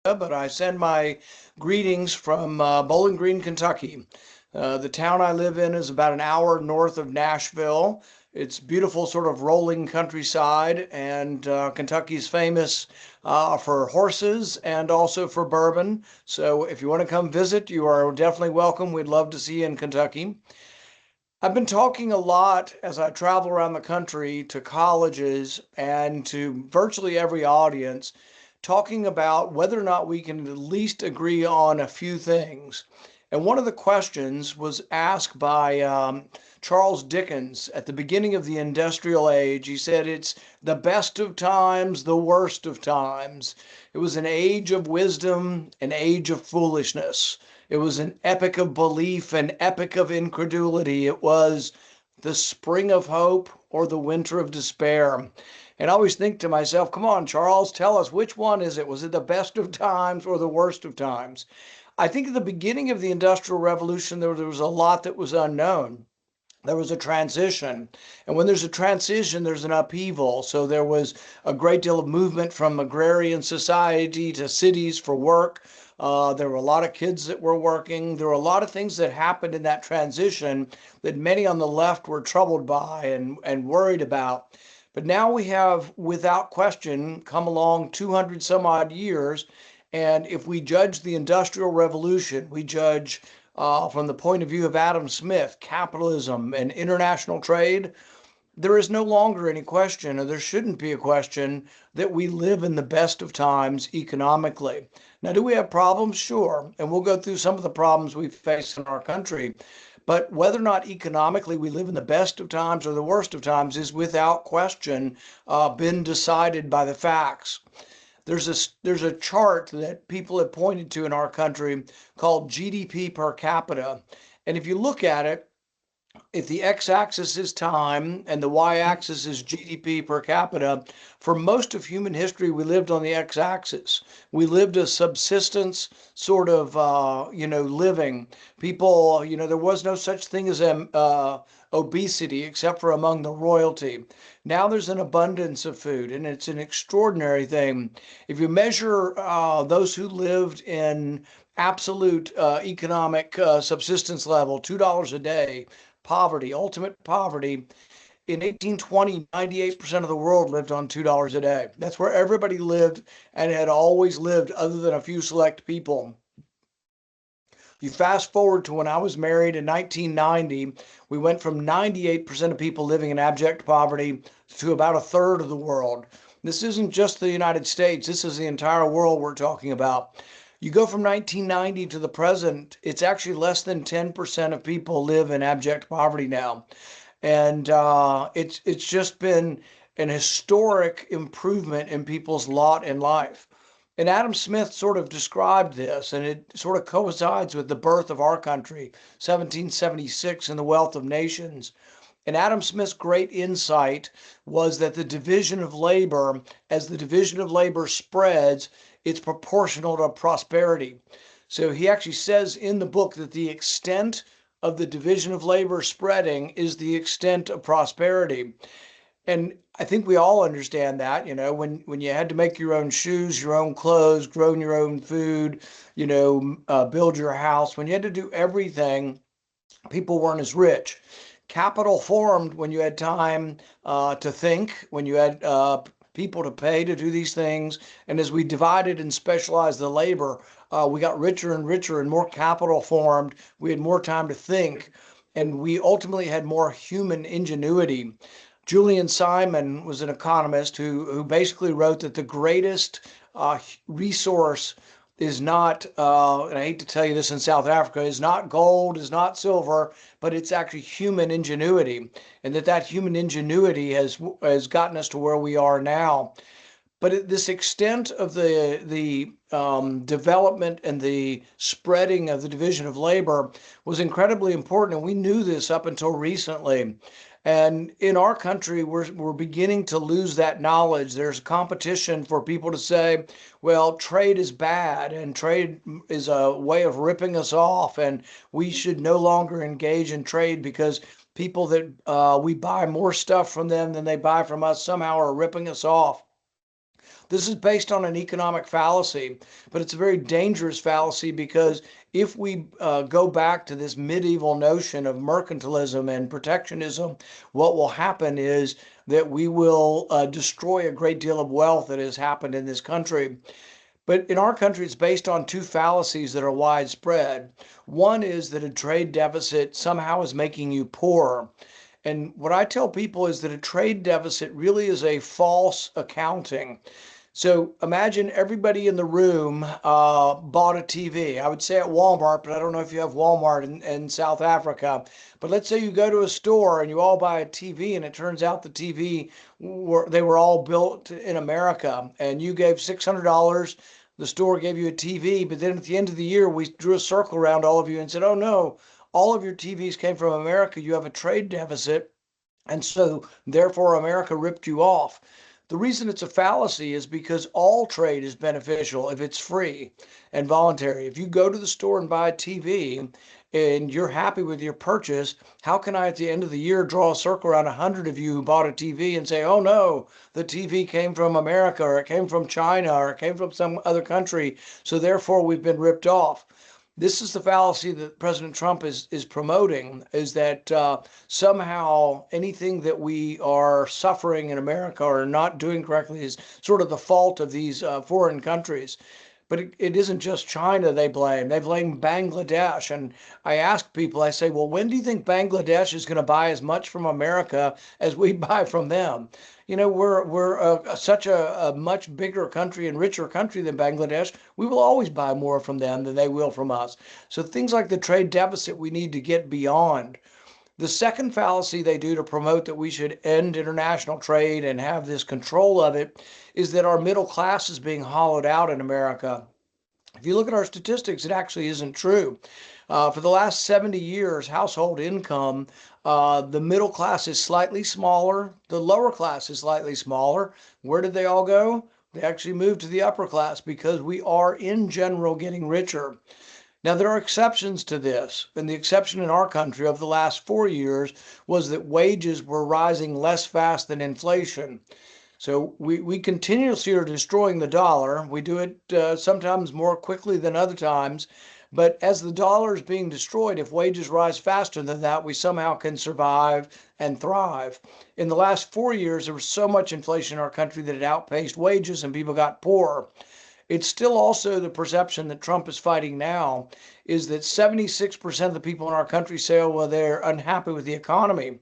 but I send my greetings from Bowling Green, Kentucky. The town I live in is about an hour north of Nashville. It's beautiful, sort of rolling countryside, and Kentucky's famous for horses and also for bourbon. So if you want to come visit, you are definitely welcome. We'd love to see you in Kentucky. I've been talking a lot as I travel around the country to colleges and to virtually every audience, talking about whether or not we can at least agree on a few things. And one of the questions was asked by Charles Dickens at the beginning of the industrial age. He said, "It's the best of times, the worst of times. It was an age of wisdom, an age of foolishness. It was an epic of belief, an epic of incredulity. It was the spring of hope or the winter of despair." And I always think to myself, come on, Charles, tell us, which one is it? Was it the best of times or the worst of times? I think at the beginning of the Industrial Revolution, there was a lot that was unknown. There was a transition. And when there's a transition, there's an upheaval. So there was a great deal of movement from agrarian society to cities for work. There were a lot of kids that were working. There were a lot of things that happened in that transition that many on the left were troubled by and worried about. But now we have, without question, come along 200 some odd years. And if we judge the Industrial Revolution, we judge from the point of view of Adam Smith, capitalism and international trade, there is no longer any question, or there shouldn't be a question, that we live in the best of times economically. Now, do we have problems? Sure. And we'll go through some of the problems we face in our country. But whether or not economically we live in the best of times or the worst of times is without question been decided by the facts. There's a chart that people have pointed to in our country called GDP per capita. And if you look at it, if the x-axis is time and the y-axis is GDP per capita, for most of human history, we lived on the x-axis. We lived a subsistence sort of, living. People, there was no such thing as obesity except for among the royalty. Now there's an abundance of food, and it's an extraordinary thing. If you measure those who lived in absolute economic subsistence level, $2 a day, poverty, ultimate poverty. In 1820, 98% of the world lived on $2 a day. That's where everybody lived and had always lived, other than a few select people. You fast forward to when I was married in 1990, we went from 98% of people living in abject poverty to about a third of the world. This isn't just the United States, this is the entire world we're talking about. You go from 1990 to the present, it's actually less than 10% of people live in abject poverty now. And it's just been an historic improvement in people's lot in life. And Adam Smith sort of described this, and it sort of coincides with the birth of our country, 1776, and the Wealth of Nations. And Adam Smith's great insight was that the division of labor, as the division of labor spreads, it's proportional to prosperity. So he actually says in the book that the extent of the division of labor spreading is the extent of prosperity. And I think we all understand that, when you had to make your own shoes, your own clothes, grow your own food, build your house, when you had to do everything, people weren't as rich. Capital formed when you had time to think, when you had people to pay to do these things. And as we divided and specialized the labor, we got richer and richer and more capital formed. We had more time to think, and we ultimately had more human ingenuity. Julian Simon was an economist who basically wrote that the greatest resource is not, and I hate to tell you this in South Africa, is not gold, is not silver, but it's actually human ingenuity, and that human ingenuity has gotten us to where we are now. But this extent of the development and the spreading of the division of labor was incredibly important, and we knew this up until recently. And in our country, we're beginning to lose that knowledge. There's competition for people to say, well, trade is bad and trade is a way of ripping us off, and we should no longer engage in trade because people that we buy more stuff from them than they buy from us somehow are ripping us off. This is based on an economic fallacy, but it's a very dangerous fallacy because if we go back to this medieval notion of mercantilism and protectionism, what will happen is that we will destroy a great deal of wealth that has happened in this country. But in our country, it's based on two fallacies that are widespread. One is that a trade deficit somehow is making you poorer. And what I tell people is that a trade deficit really is a false accounting. So imagine everybody in the room bought a TV. I would say at Walmart, but I don't know if you have Walmart in South Africa. But let's say you go to a store and you all buy a TV, and it turns out the TV they were all built in America, and you gave $600. The store gave you a TV, but then at the end of the year, we drew a circle around all of you and said, "Oh no, all of your TVs came from America. You have a trade deficit." And so, therefore, America ripped you off. The reason it's a fallacy is because all trade is beneficial if it's free and voluntary. If you go to the store and buy a TV and you're happy with your purchase, how can I at the end of the year draw a circle around 100 of you who bought a TV and say, "Oh no, the TV came from America, or it came from China, or it came from some other country, so therefore we've been ripped off"? This is the fallacy that President Trump is promoting, is that somehow anything that we are suffering in America or not doing correctly is sort of the fault of these foreign countries. But it isn't just China they blame. They blame Bangladesh. And I ask people, I say, well, when do you think Bangladesh is going to buy as much from America as we buy from them? You know, we're such a much bigger country and richer country than Bangladesh. We will always buy more from them than they will from us. So things like the trade deficit, we need to get beyond. The second fallacy they do to promote that we should end international trade and have this control of it is that our middle class is being hollowed out in America. If you look at our statistics, it actually isn't true. For the last 70 years, household income, the middle class is slightly smaller, the lower class is slightly smaller. Where did they all go? They actually moved to the upper class because we are, in general, getting richer. Now, there are exceptions to this, and the exception in our country over the last 4 years was that wages were rising less fast than inflation. So we continuously are destroying the dollar. We do it sometimes more quickly than other times. But as the dollar is being destroyed, if wages rise faster than that, we somehow can survive and thrive. In the last 4 years, there was so much inflation in our country that it outpaced wages and people got poorer. It's still also the perception that Trump is fighting now is that 76% of the people in our country say, oh, well, they're unhappy with the economy.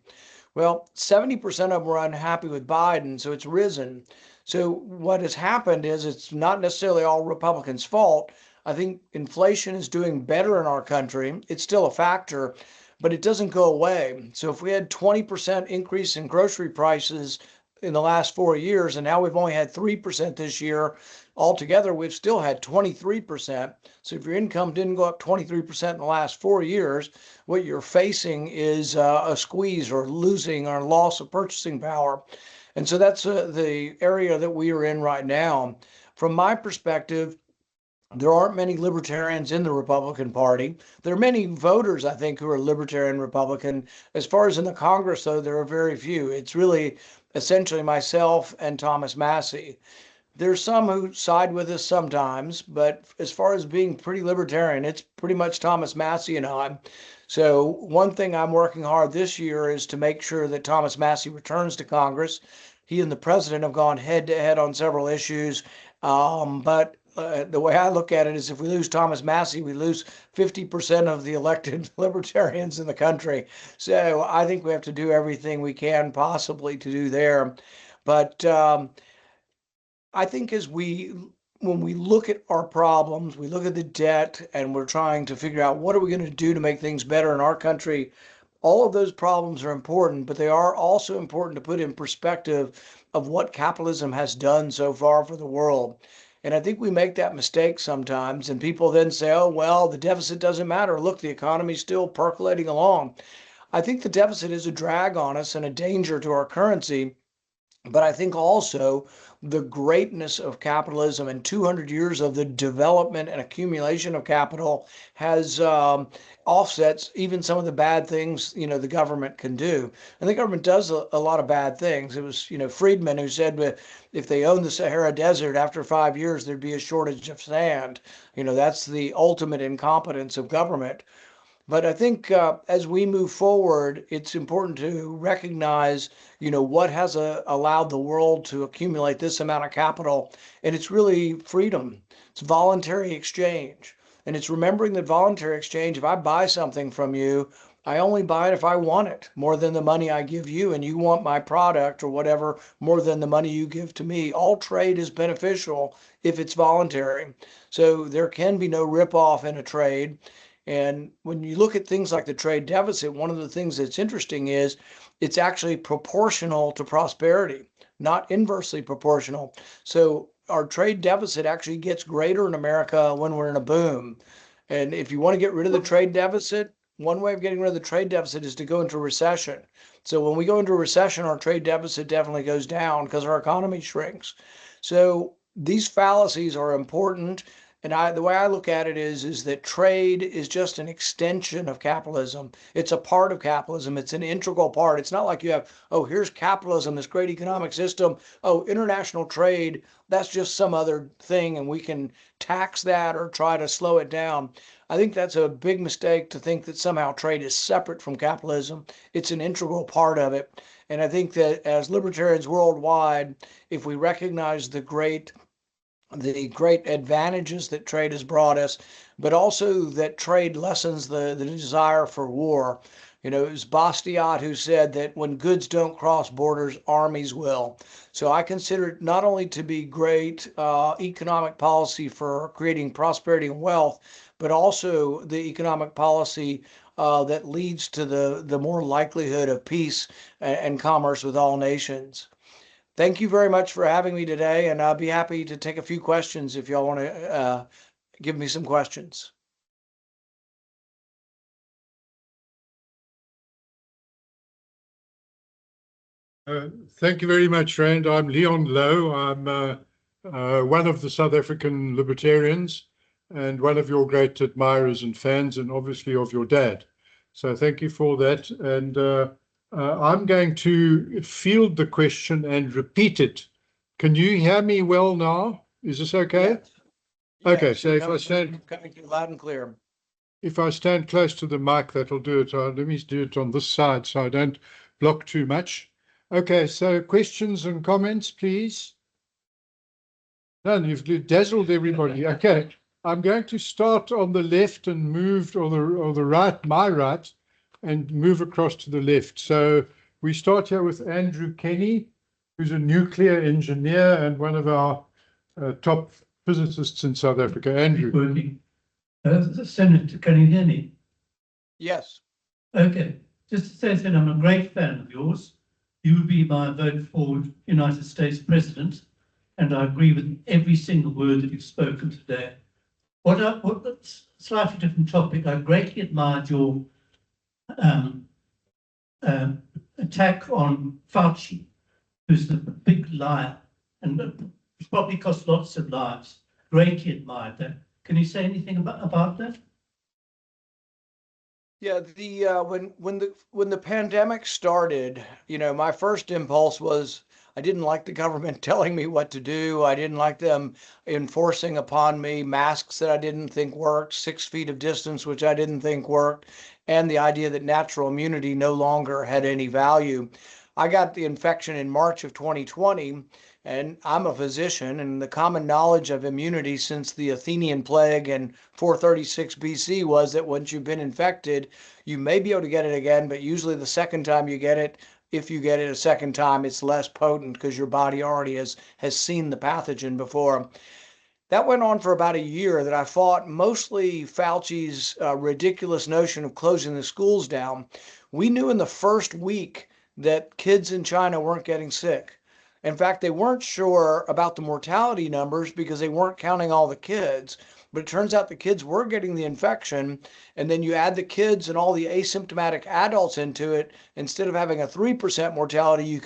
Well, 70% of them were unhappy with Biden, so it's risen. So what has happened is it's not necessarily all Republicans' fault. I think inflation is doing better in our country. It's still a factor, but it doesn't go away. So if we had 20% increase in grocery prices in the last 4 years, and now we've only had 3% this year, altogether, we've still had 23%. So if your income didn't go up 23% in the last 4 years, what you're facing is a squeeze or losing or loss of purchasing power. And so that's the area that we are in right now. From my perspective, there aren't many libertarians in the Republican Party. There are many voters, I think, who are libertarian Republican. As far as in the Congress, though, there are very few. It's really essentially myself and Thomas Massie. There's some who side with us sometimes, but as far as being pretty libertarian, it's pretty much Thomas Massie and I. So one thing I'm working hard this year is to make sure that Thomas Massie returns to Congress. He and the president have gone head to head on several issues, but the way I look at it is if we lose Thomas Massie, we lose 50% of the elected libertarians in the country. So I think we have to do everything we can possibly to do there. But I think when we look at our problems, we look at the debt and we're trying to figure out what are we going to do to make things better in our country. All of those problems are important, but they are also important to put in perspective of what capitalism has done so far for the world. And I think we make that mistake sometimes, and people then say, oh, well, the deficit doesn't matter. Look, the economy's still percolating along. I think the deficit is a drag on us and a danger to our currency. But I think also the greatness of capitalism and 200 years of the development and accumulation of capital has offsets even some of the bad things, the government can do. And the government does a lot of bad things. It was, Friedman who said if they owned the Sahara Desert after 5 years, there'd be a shortage of sand. That's the ultimate incompetence of government. But I think as we move forward, it's important to recognize, what has allowed the world to accumulate this amount of capital. And it's really freedom. It's voluntary exchange. And it's remembering that voluntary exchange, if I buy something from you, I only buy it if I want it more than the money I give you, and you want my product or whatever more than the money you give to me. All trade is beneficial if it's voluntary. So there can be no rip-off in a trade. And when you look at things like the trade deficit, one of the things that's interesting is it's actually proportional to prosperity, not inversely proportional. So our trade deficit actually gets greater in America when we're in a boom. And if you want to get rid of the trade deficit, one way of getting rid of the trade deficit is to go into recession. So when we go into a recession, our trade deficit definitely goes down because our economy shrinks. So these fallacies are important. And the way I look at it is that trade is just an extension of capitalism. It's a part of capitalism. It's an integral part. It's not like you have, oh, here's capitalism, this great economic system. Oh, international trade, that's just some other thing, and we can tax that or try to slow it down. I think that's a big mistake to think that somehow trade is separate from capitalism. It's an integral part of it. And I think that as libertarians worldwide, if we recognize the great advantages that trade has brought us, but also that trade lessens the desire for war. It was Bastiat who said that when goods don't cross borders, armies will. So I consider it not only to be great economic policy for creating prosperity and wealth, but also the economic policy that leads to the more likelihood of peace and commerce with all nations. Thank you very much for having me today, and I'll be happy to take a few questions if y'all want to give me some questions. Thank you very much, Rand. I'm Leon Lowe. I'm one of the South African libertarians and one of your great admirers and fans, and obviously of your dad. So thank you for that. And I'm going to field the question and repeat it. Can you hear me well now? Is this okay? Yes. Okay, Yes, so if I stand coming through loud and clear. If I stand close to the mic, that'll do it. Let me do it on this side so I don't block too much. Okay, so questions and comments, please. None, you've dazzled everybody. Okay, I'm going to start on the left and move, or the right, my right, and move across to the left. So we start here with Andrew Kenny, who's a nuclear engineer and one of our top physicists in South Africa. Andrew. Working. Senator, can you hear me? Yes. Okay. Just to say that I'm a great fan of yours. You would be my vote for United States President, and I agree with every single word that you've spoken today. Slightly different topic. I greatly admired your attack on Fauci, who's the big liar, and probably cost lots of lives. Greatly admired that. Can you say anything about that? Yeah, when the pandemic started, my first impulse was I didn't like the government telling me what to do. I didn't like them enforcing upon me masks that I didn't think worked, 6 feet of distance, which I didn't think worked, and the idea that natural immunity no longer had any value. I got the infection in March of 2020, and I'm a physician, and the common knowledge of immunity since the Athenian plague in 436 BC was that once you've been infected, you may be able to get it again, but usually the second time you get it, if you get it a second time, it's less potent because your body already has seen the pathogen before. That went on for about a year that I fought mostly Fauci's ridiculous notion of closing the schools down. We knew in the first week that kids in China weren't getting sick. In fact, they weren't sure about the mortality numbers because they weren't counting all the kids. But it turns out the kids were getting the infection, and then you add the kids and all the asymptomatic adults into it. Instead of having a 3% mortality, you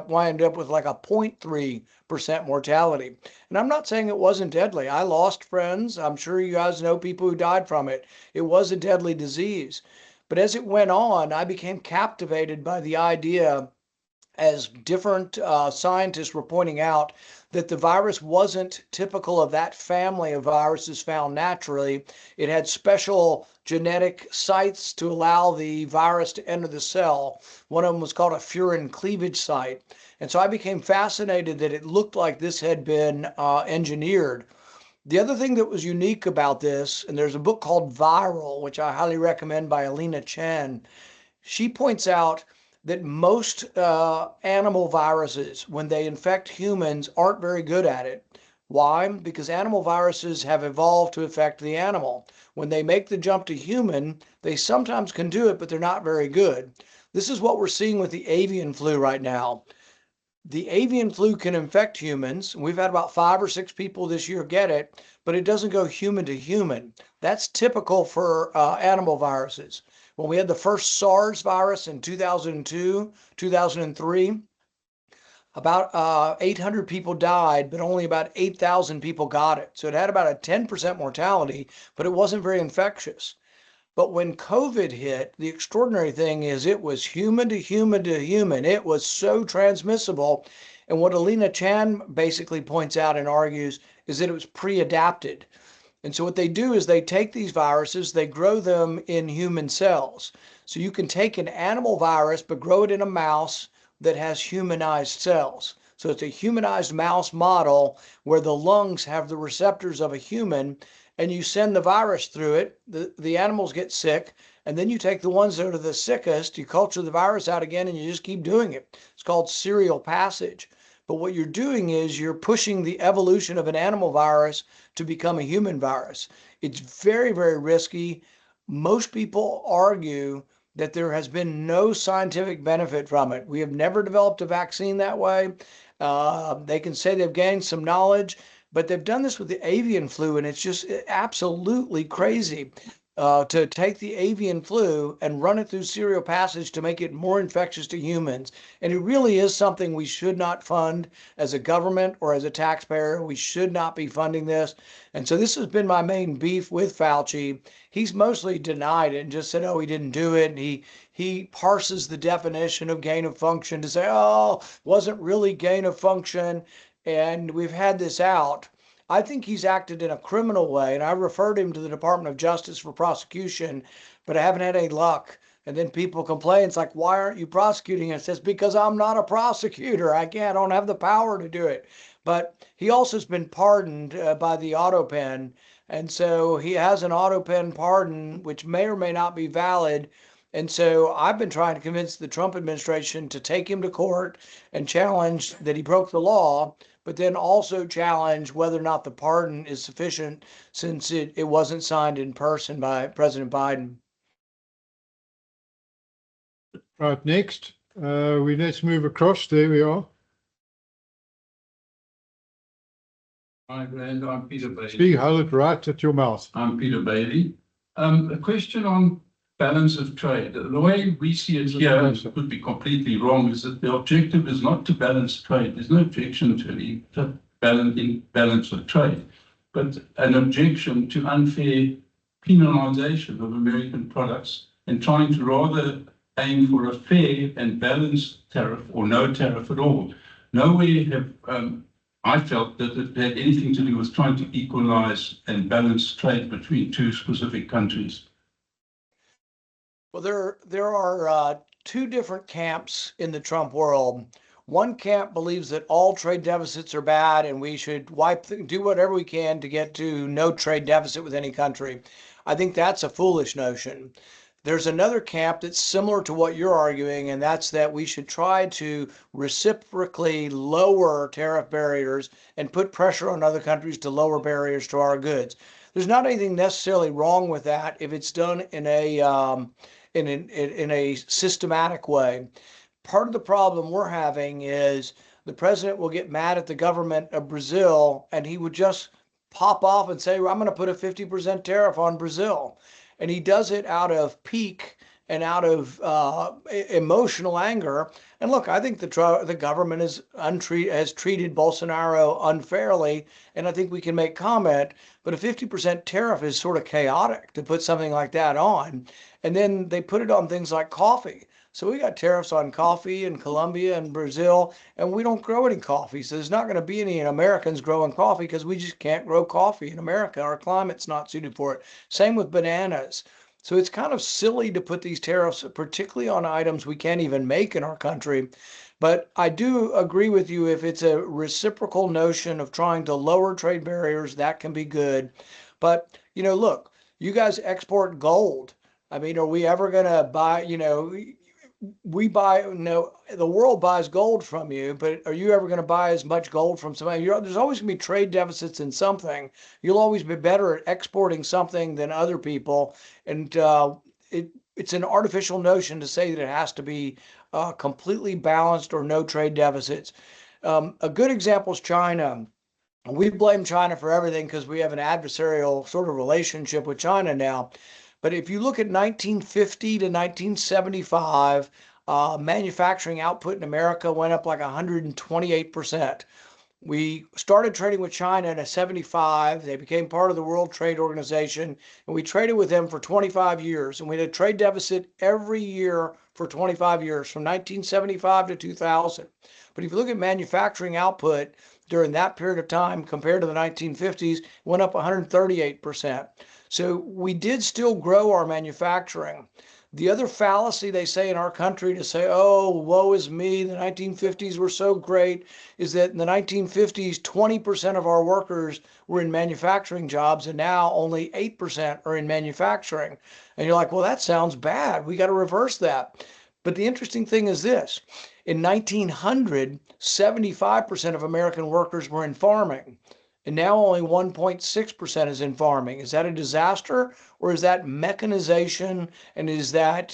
wind up with like a 0.3% mortality. And I'm not saying it wasn't deadly. I lost friends. I'm sure you guys know people who died from it. It was a deadly disease. But as it went on, I became captivated by the idea, as different scientists were pointing out, that the virus wasn't typical of that family of viruses found naturally. It had special genetic sites to allow the virus to enter the cell. One of them was called a furin cleavage site. And so I became fascinated that it looked like this had been engineered. The other thing that was unique about this, and there's a book called Viral, which I highly recommend, by Alina Chen. She points out that most animal viruses, when they infect humans, aren't very good at it. Why? Because animal viruses have evolved to affect the animal. When they make the jump to human, they sometimes can do it, but they're not very good. This is what we're seeing with the avian flu right now. The avian flu can infect humans. We've had about 5 or 6 people this year get it, but it doesn't go human to human. That's typical for animal viruses. When we had the first SARS virus in 2002, 2003, about 800 people died, but only about 8,000 people got it. So it had about a 10% mortality, but it wasn't very infectious. But when COVID hit, the extraordinary thing is it was human to human to human. It was so transmissible. And what Alina Chan basically points out and argues is that it was pre-adapted. And so what they do is they take these viruses, they grow them in human cells. So you can take an animal virus, but grow it in a mouse that has humanized cells. So it's a humanized mouse model where the lungs have the receptors of a human, and you send the virus through it. The animals get sick, and then you take the ones that are the sickest, you culture the virus out again, and you just keep doing it. It's called serial passage. But what you're doing is you're pushing the evolution of an animal virus to become a human virus. It's very, very risky. Most people argue that there has been no scientific benefit from it. We have never developed a vaccine that way. They can say they've gained some knowledge, but they've done this with the avian flu, and it's just absolutely crazy to take the avian flu and run it through serial passage to make it more infectious to humans. And it really is something we should not fund as a government or as a taxpayer. We should not be funding this. And so this has been my main beef with Fauci. He's mostly denied it and just said, oh, he didn't do it. And he parses the definition of gain of function to say, oh, wasn't really gain of function. And we've had this out. I think he's acted in a criminal way, and I referred him to the Department of Justice for prosecution, but I haven't had any luck. And then people complain, it's like, why aren't you prosecuting us? It's because I'm not a prosecutor. I don't have the power to do it. But he also has been pardoned by the auto pen. And so he has an auto pen pardon, which may or may not be valid. And so I've been trying to convince the Trump administration to take him to court and challenge that he broke the law, but then also challenge whether or not the pardon is sufficient since it wasn't signed in person by President Biden. Right, next, let's move across. There we are. Hi, Brand. I'm Peter Bailey. Speak, hold it right at your mouth. I'm Peter Bailey. A question on balance of trade. The way we see it here, and it could be completely wrong, is that the objective is not to balance trade. There's no objection to any balance of trade, but an objection to unfair penalization of American products and trying to rather aim for a fair and balanced tariff or no tariff at all. Nowhere have I felt that it had anything to do with trying to equalize and balance trade between two specific countries. Well, there are 2 different camps in the Trump world. One camp believes that all trade deficits are bad and we should do whatever we can to get to no trade deficit with any country. I think that's a foolish notion. There's another camp that's similar to what you're arguing, and that's that we should try to reciprocally lower tariff barriers and put pressure on other countries to lower barriers to our goods. There's not anything necessarily wrong with that if it's done in a systematic way. Part of the problem we're having is the president will get mad at the government of Brazil and he would just pop off and say, I'm going to put a 50% tariff on Brazil. And he does it out of pique and out of emotional anger. And look, I think the government has treated Bolsonaro unfairly, and I think we can make comment. But a 50% tariff is sort of chaotic to put something like that on. And then they put it on things like coffee. So we got tariffs on coffee in Colombia and Brazil, and we don't grow any coffee. So there's not going to be any Americans growing coffee because we just can't grow coffee in America. Our climate's not suited for it. Same with bananas. So it's kind of silly to put these tariffs, particularly on items we can't even make in our country. But I do agree with you, if it's a reciprocal notion of trying to lower trade barriers, that can be good. But, look, you guys export gold. I mean, are we ever going to buy, we buy, the world buys gold from you, but are you ever going to buy as much gold from somebody? There's always going to be trade deficits in something. You'll always be better at exporting something than other people. And it's an artificial notion to say that it has to be completely balanced or no trade deficits. A good example is China. We blame China for everything because we have an adversarial sort of relationship with China now. But if you look at 1950 to 1975, manufacturing output in America went up like 128%. We started trading with China in 75. They became part of the World Trade Organization, and we traded with them for 25 years. And we had a trade deficit every year for 25 years, from 1975 to 2000. But if you look at manufacturing output during that period of time compared to the 1950s, it went up 138%. So we did still grow our manufacturing. The other fallacy they say in our country to say, oh, woe is me, the 1950s were so great, is that in the 1950s, 20% of our workers were in manufacturing jobs, and now only 8% are in manufacturing. And you're like, well, that sounds bad. We got to reverse that. But the interesting thing is this. In 1900, 75% of American workers were in farming. And now only 1.6% is in farming. Is that a disaster, or is that mechanization, and is that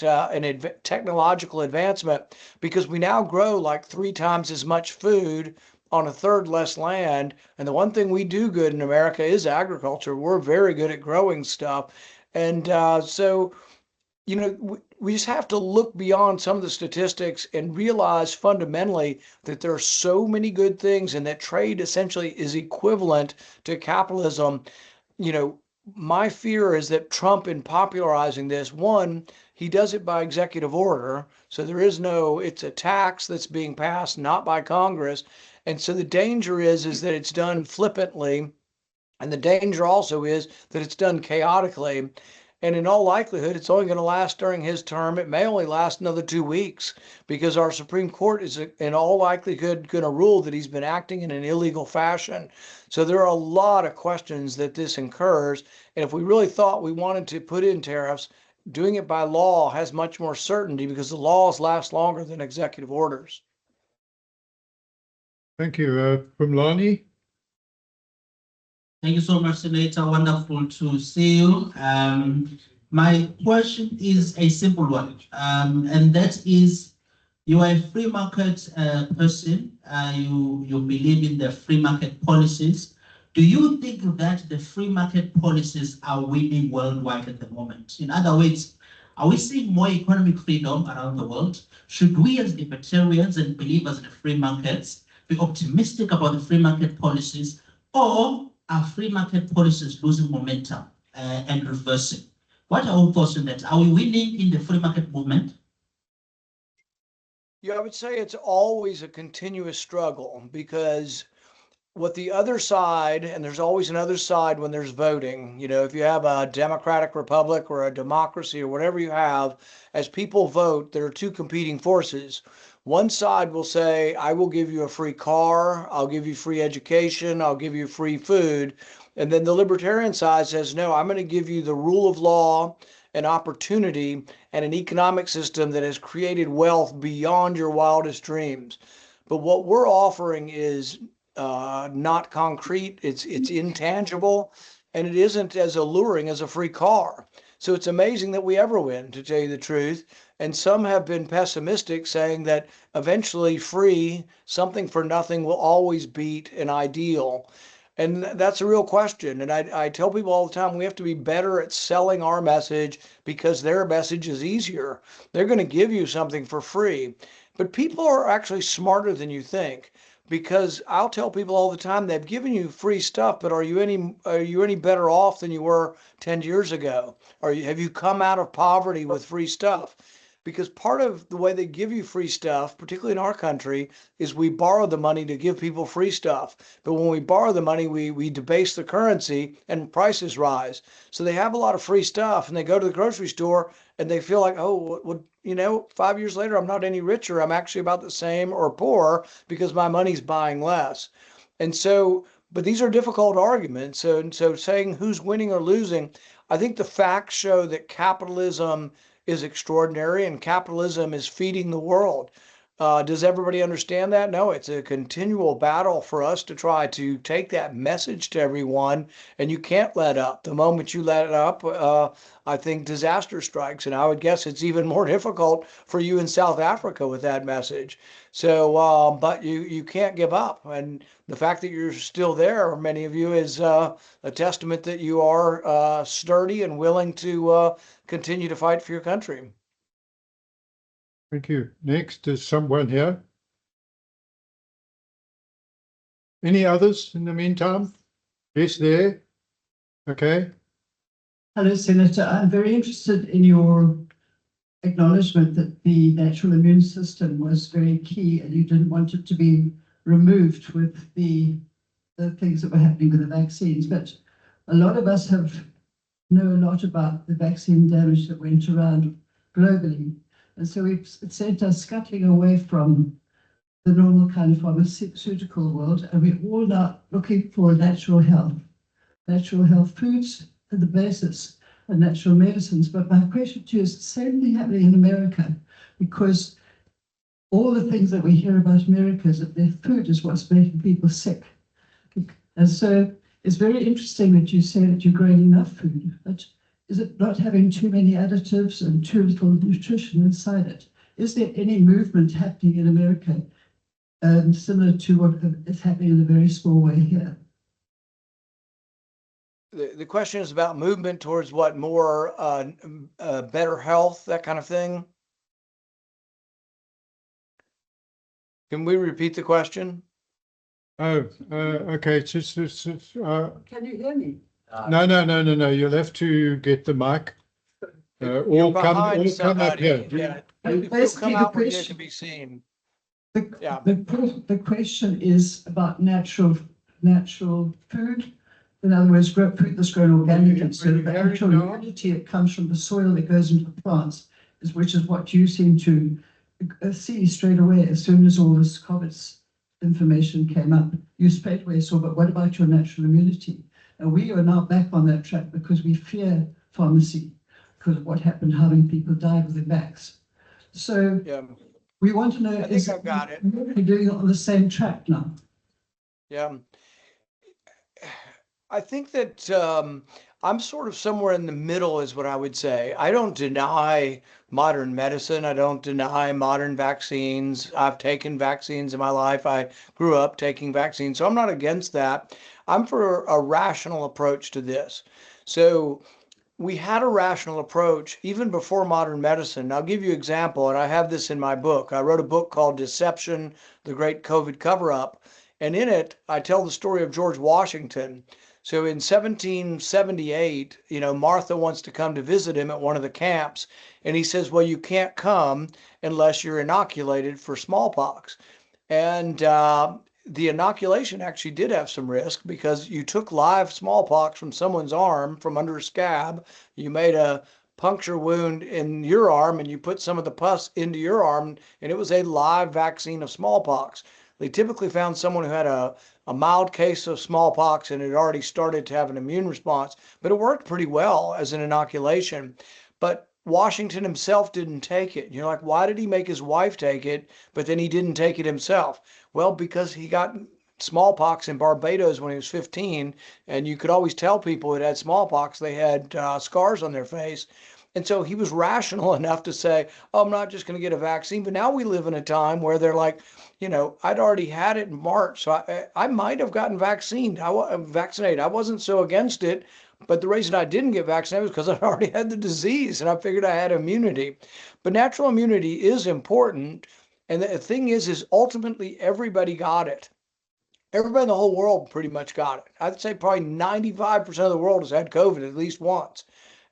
technological advancement? Because we now grow like 3 times as much food on a third less land. And the one thing we do good in America is agriculture. We're very good at growing stuff. And so we just have to look beyond some of the statistics and realize fundamentally that there are so many good things, and that trade essentially is equivalent to capitalism. My fear is that Trump, in popularizing this, one, he does it by executive order. So it's a tax that's being passed, not by Congress. And so the danger is that it's done flippantly. And the danger also is that it's done chaotically. And in all likelihood, it's only going to last during his term. It may only last another 2 weeks, because our Supreme Court is in all likelihood going to rule that he's been acting in an illegal fashion. So there are a lot of questions that this incurs. And if we really thought we wanted to put in tariffs, doing it by law has much more certainty, because the laws last longer than executive orders. Thank you. From Lonnie? Thank you so much, Senator. Wonderful to see you. My question is a simple one, and that is, you are a free market person. You believe in the free market policies. Do you think that the free market policies are winning worldwide at the moment? In other words, are we seeing more economic freedom around the world? Should we, as libertarians and believers in the free markets, be optimistic about the free market policies, or are free market policies losing momentum and reversing? What are your thoughts on that? Are we winning in the free market movement? Yeah, I would say it's always a continuous struggle, because what the other side, and there's always another side when there's voting, if you have a democratic republic or a democracy or whatever you have, as people vote, there are 2 competing forces. One side will say, I will give you a free car, I'll give you free education, I'll give you free food. And then the libertarian side says, no, I'm going to give you the rule of law, an opportunity, and an economic system that has created wealth beyond your wildest dreams. But what we're offering is not concrete, it's intangible, and it isn't as alluring as a free car. So it's amazing that we ever win, to tell you the truth. And some have been pessimistic, saying that eventually free, something for nothing, will always beat an ideal. And that's a real question. And I tell people all the time, we have to be better at selling our message because their message is easier. They're going to give you something for free. But people are actually smarter than you think, because I'll tell people all the time, they've given you free stuff, but are you any better off than you were 10 years ago? Have you come out of poverty with free stuff? Because part of the way they give you free stuff, particularly in our country, is we borrow the money to give people free stuff. But when we borrow the money, we debase the currency and prices rise. So they have a lot of free stuff, and they go to the grocery store and they feel like, oh, well, 5 years later, I'm not any richer. I'm actually about the same or poor because my money's buying less. And so, but these are difficult arguments. And so saying who's winning or losing, I think the facts show that capitalism is extraordinary and capitalism is feeding the world. Does everybody understand that? No, it's a continual battle for us to try to take that message to everyone, and you can't let up. The moment you let up, I think disaster strikes, and I would guess it's even more difficult for you in South Africa with that message. So, but you can't give up, and the fact that you're still there, many of you, is a testament that you are sturdy and willing to continue to fight for your country. Thank you. Next is someone here. Any others in the meantime? Yes, there. Okay. Hello, Senator. I'm very interested in your acknowledgement that the natural immune system was very key and you didn't want it to be removed with the things that were happening with the vaccines. But a lot of us know a lot about the vaccine damage that went around globally. And so it sent us scuttling away from the normal kind of pharmaceutical world, and we're all now looking for natural health. Natural health foods are the basis of natural medicines. But my question to you is the same thing happening in America, because all the things that we hear about America is that their food is what's making people sick. And so it's very interesting that you say that you're growing enough food, but is it not having too many additives and too little nutrition inside it? Is there any movement happening in America similar to what is happening in a very small way here? The question is about movement towards what, more better health, that kind of thing? Can we repeat the question? Oh, okay. Can you hear me? No. You'll have to get the mic. You're Come up somebody. here. Yeah. If you'll Basically, come the out where you question- can be seen. Yeah. The question is about natural food. In other words, food that's grown organically. So the actual immunity that comes from the soil that goes into the plants, which is what you seem to see straight away as soon as all this COVID information came up. You straight away saw, but what about your natural immunity? And we are now back on that track because we fear pharmacy, because of what happened, how many people died with the backs. So Yeah. we want to know, I think I've got it. we're doing it on the same track now? Yeah. I think that I'm sort of somewhere in the middle is what I would say. I don't deny modern medicine. I don't deny modern vaccines. I've taken vaccines in my life. I grew up taking vaccines, so I'm not against that. I'm for a rational approach to this. So we had a rational approach even before modern medicine. I'll give you an example, and I have this in my book. I wrote a book called Deception, the Great COVID Cover-Up, and in it, I tell the story of George Washington. So in 1778, Martha wants to come to visit him at one of the camps, and he says, well, you can't come unless you're inoculated for smallpox. And the inoculation actually did have some risk, because you took live smallpox from someone's arm from under a scab. You made a puncture wound in your arm and you put some of the pus into your arm, and it was a live vaccine of smallpox. They typically found someone who had a mild case of smallpox and had already started to have an immune response, but it worked pretty well as an inoculation. But Washington himself didn't take it. You're like, why did he make his wife take it, but then he didn't take it himself? Well, because he got smallpox in Barbados when he was 15, and you could always tell people that had smallpox, they had scars on their face. And so he was rational enough to say, oh, I'm not just going to get a vaccine. But now we live in a time where they're like, I'd already had it in March, so I might have gotten vaccinated. I wasn't so against it. But the reason I didn't get vaccinated was because I already had the disease and I figured I had immunity. But natural immunity is important. And the thing is ultimately everybody got it. Everybody in the whole world pretty much got it. I'd say probably 95% of the world has had COVID at least once.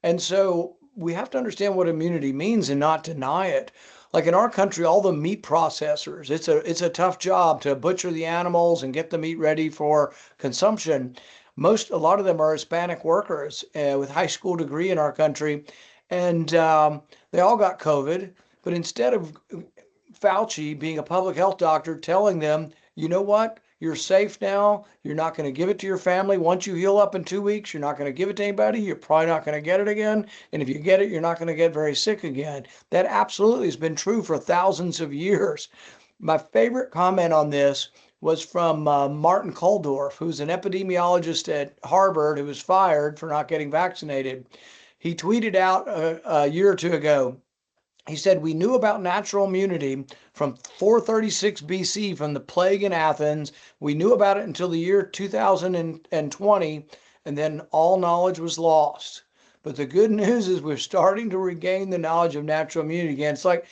And so we have to understand what immunity means and not deny it. Like in our country, all the meat processors, it's a tough job to butcher the animals and get the meat ready for consumption. A lot of them are Hispanic workers with high school degree in our country, and they all got COVID. But instead of Fauci being a public health doctor telling them, you know what? You're safe now. You're not going to give it to your family. Once you heal up in 2 weeks, you're not going to give it to anybody. You're probably not going to get it again. And if you get it, you're not going to get very sick again. That absolutely has been true for thousands of years. My favorite comment on this was from Martin Kulldorff, who's an epidemiologist at Harvard who was fired for not getting vaccinated. He tweeted out a year or two ago, he said, we knew about natural immunity from 436 BC from the plague in Athens. We knew about it until the year 2020, and then all knowledge was lost. But the good news is we're starting to regain the knowledge of natural immunity again. It's like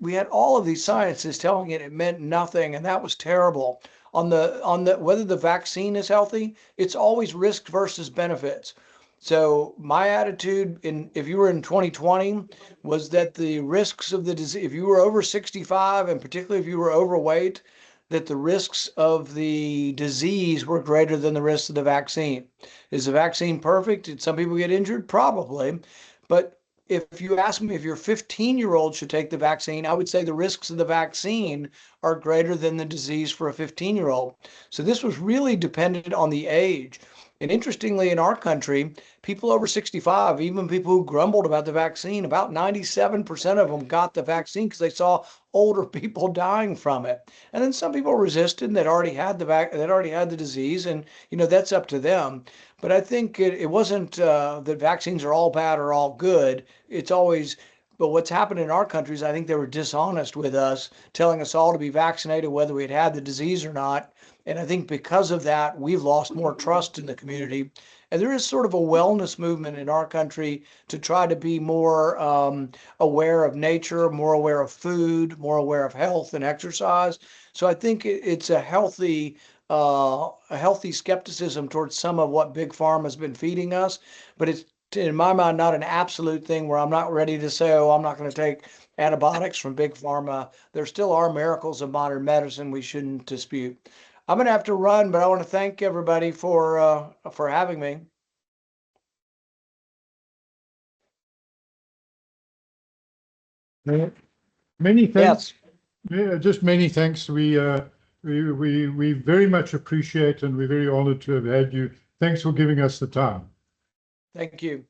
we had all of these scientists telling it meant nothing, and that was terrible. On the whether the vaccine is healthy, it's always risk versus benefits. So my attitude if you were in 2020 was that the risks of the disease, if you were over 65 and particularly if you were overweight, that the risks of the disease were greater than the risks of the vaccine. Is the vaccine perfect? Did some people get injured? Probably. But if you ask me if your 15-year-old should take the vaccine, I would say the risks of the vaccine are greater than the disease for a 15-year-old. So this was really dependent on the age. And interestingly, in our country, people over 65, even people who grumbled about the vaccine, about 97% of them got the vaccine because they saw older people dying from it. And then some people resisted and that already had the disease, and that's up to them. But I think it wasn't that vaccines are all bad or all good. It's always, but what's happened in our country is I think they were dishonest with us, telling us all to be vaccinated whether we had the disease or not. And I think because of that, we've lost more trust in the community. And there is sort of a wellness movement in our country to try to be more aware of nature, more aware of food, more aware of health and exercise. So I think it's a healthy skepticism towards some of what Big Pharma has been feeding us. But it's, in my mind, not an absolute thing where I'm not ready to say, oh, I'm not going to take antibiotics from Big Pharma. There still are miracles of modern medicine we shouldn't dispute. I'm going to have to run, but I want to thank everybody for having me. Many thanks. Yes. Yeah, just many thanks. We very much appreciate, and we're very honored to have had you. Thanks for giving us the time. Thank you.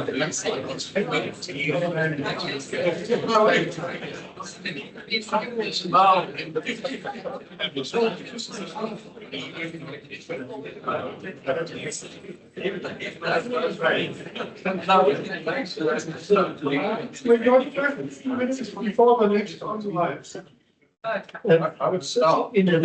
No, We got 15 minutes before the next online. I would say in a